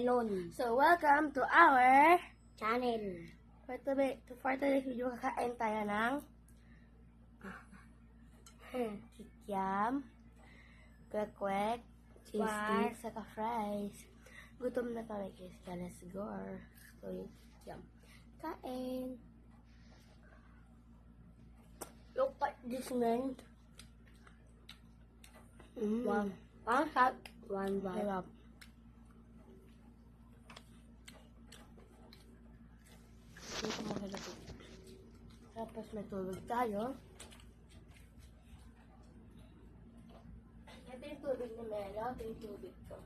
melon. So, welcome to our Channel. for today's video, kakain tayo ng kikiam, kwek-kwek, cheese stick, saka fries. Gutom na kami guys, kaya let's go. So, yung kikiam. Kain. Look at this man. Wow. One shot, one bite. Sarap. Dito mo sila po. Tapos may tubig tayo. Ito yung tubig ni Melo. Ito yung tubig ko.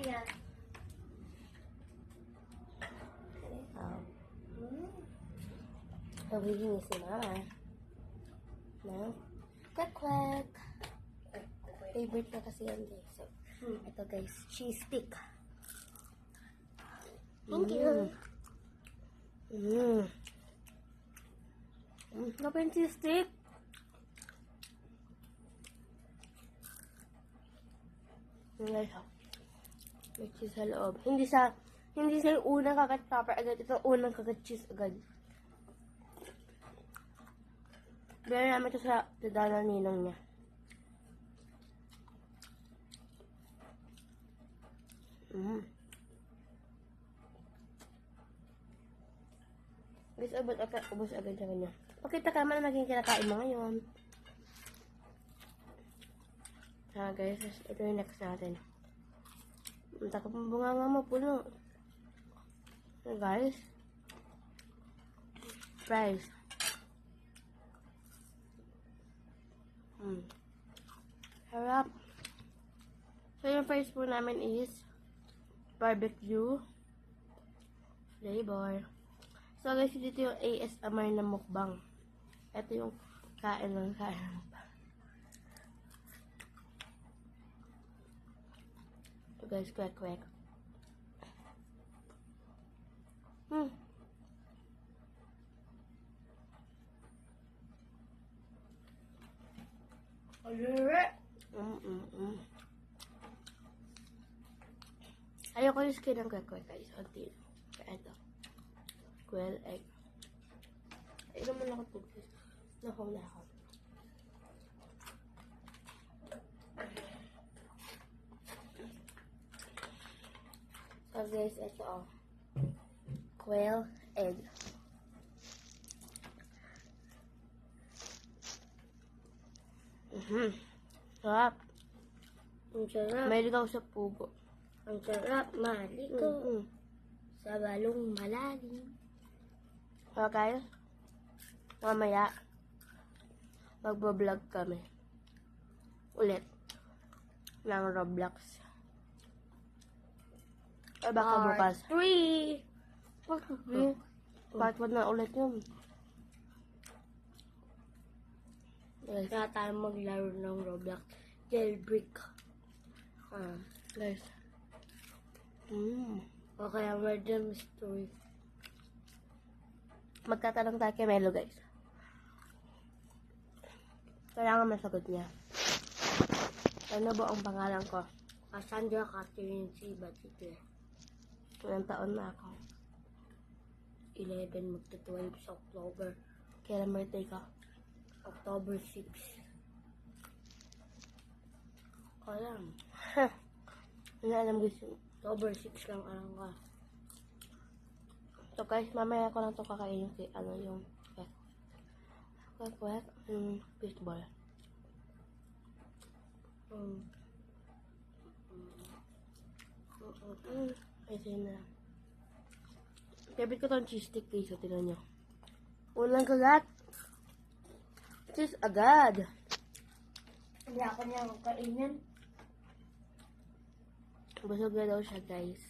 Yan. Naghihingi si Mama. No? Kwek-kwek. Favorite na kasi yan guys. So, ito guys, cheese stick. Thank you. Ano pa yung cheese stick? Guys, may cheese sa loob. Hindi sa yung unang kagat pepper agad. Ito unang kagat cheese agad. Bili namin ito sa dadana ninong niya. Guys, ubos agad sa kanya. Pakita ka man na naging kinakain mo ngayon. Guys, ito yung next natin. Ang takap ng bunga nga mo, puno. Guys. Fries. Harap. So, yung fries po namin is barbecue flavor. So, guys, dito yung ASMR na mukbang. Ito yung kain ng mukbang. So, guys, kwek-kwek. Ayoko yung skin ng kwek-kwek guys. Until. Kaya ito. Quail egg. Ay, naman ako tubig. Nahaw na ako. So guys, ito oh. Quail egg. Sarap. Ang sarap. May ligaw sa pugo. Ang sarap. Maliko. Sa balong malalim. So guys, mamaya, magbablog kami. Ulit. Ng Roblox. Ay baka bukas. 3. Part 1 na ulit yun. Guys, Kaya tayo maglaro ng Roblox. Jailbreak. guys. O kaya murder mystery. Magtatanong tayo kay Melo guys. Kailangan masagot niya. Ano ba ang pangalan ko? Cassandra Catherine C. Batiste. Ilang taon na ako. 11 magta-12 sa October. Kailan birthday ka? October 6. Alam. Hindi alam gusto. October 6 lang alam ka. So guys, mamaya ko lang ito kakainin kay ano yung kwek fishball. Ito na. Favorite ko itong cheese stick guys. So, tignan nyo. Unang kagat. Cheese agad. Hindi ako niya kainin. Busog na daw siya guys.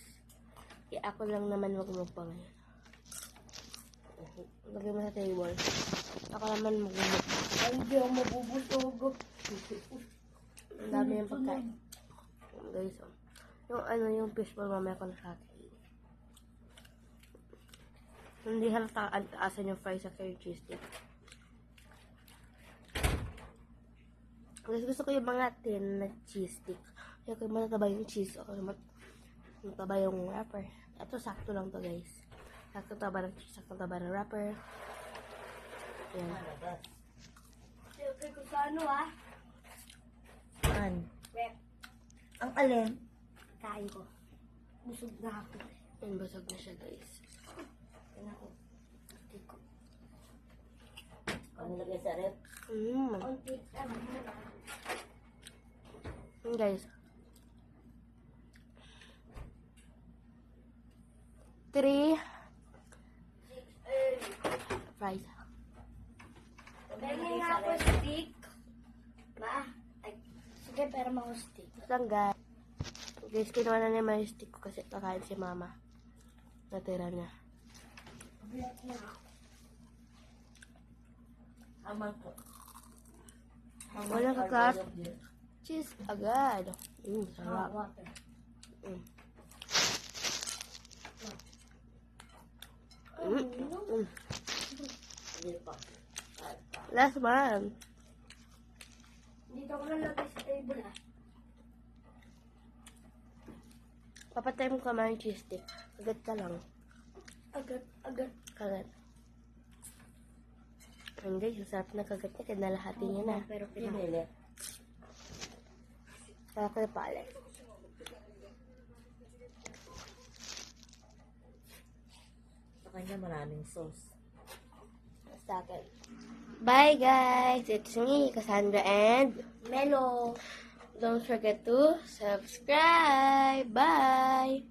Kaya ako lang naman magmukbang ngayon. Lagay mo sa table. Ako naman magmukbang. Ay, hindi ako mabubusog. Ang dami yung pagkain. Guys, oh. Yung ano, yung fishball mamaya ko na sa atin. Hindi halata ang taasan yung fries sa curry cheese stick. Guys, gusto ko yung mga tin na cheese stick. Kaya kung matataba yung cheese o mataba yung wrapper. Ito, sakto lang to guys. Sakto taba ng cheese, sakto taba ng wrapper. Yan. Okay ko sa ano ah. An? Rep. Ang alin? Kain ko. Busog na ako. Yan, basag na siya guys. Yan ako. Hindi ko. Ano lagay sa rep? Konti. Ano muna. Yan guys. 3 fries. Pwede nga ako stick. Ma. Ay. Sige, pero mga stick. Lang guys. Guys, kinuha na naman yung stick ko kasi kakain si mama. Natira niya. Black na ako. Amang ko. Walang kakat. Cheese agad. Sarap. Water. Mm. Hindi pa. Last one. Dito ko na lagay sa table ah. Papatay mo ka yung cheese stick. Agad ka lang. Agad. Kagat. Ang guys, ang sarap na kagat niya. Kinalahati niya na. Pero Pinili. Sarap na pala. Sa kanya maraming sauce. Sa akin. Bye guys! It's me, Cassandra, and Melo. don't forget to subscribe. Bye!